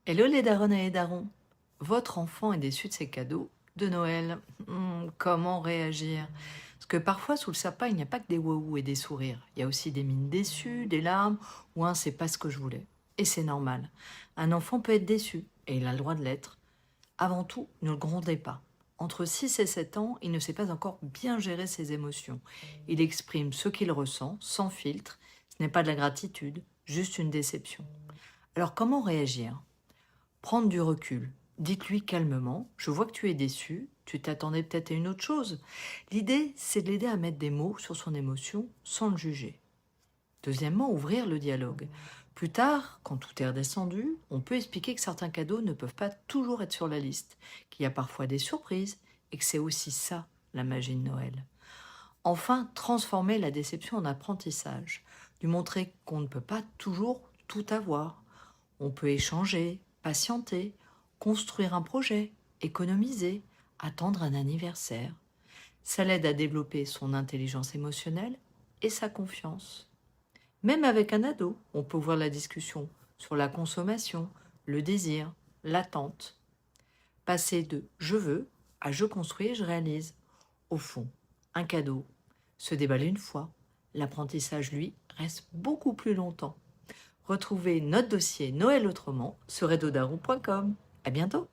Hello les darons et les darons. Votre enfant est déçu de ses cadeaux de Noël. Comment réagir? Parce que parfois, sous le sapin, il n'y a pas que des wouhou et des sourires. Il y a aussi des mines déçues, des larmes, ou un c'est pas ce que je voulais. Et c'est normal. Un enfant peut être déçu, et il a le droit de l'être. Avant tout, ne le grondez pas. Entre 6 et 7 ans, il ne sait pas encore bien gérer ses émotions. Il exprime ce qu'il ressent, sans filtre. Ce n'est pas de la gratitude, juste une déception. Alors comment réagir? Prendre du recul. Dites-lui calmement, je vois que tu es déçu, tu t'attendais peut-être à une autre chose. L'idée, c'est de l'aider à mettre des mots sur son émotion sans le juger. Deuxièmement, ouvrir le dialogue. Plus tard, quand tout est redescendu, on peut expliquer que certains cadeaux ne peuvent pas toujours être sur la liste, qu'il y a parfois des surprises et que c'est aussi ça, la magie de Noël. Enfin, transformer la déception en apprentissage. Lui montrer qu'on ne peut pas toujours tout avoir. On peut échanger, patienter, construire un projet, économiser, attendre un anniversaire. Ça l'aide à développer son intelligence émotionnelle et sa confiance. Même avec un ado, on peut ouvrir la discussion sur la consommation, le désir, l'attente. Passer de je veux à je construis et je réalise. Au fond, un cadeau se déballe une fois. L'apprentissage, lui, reste beaucoup plus longtemps. Retrouvez notre dossier Noël autrement sur redodarou.com. À bientôt!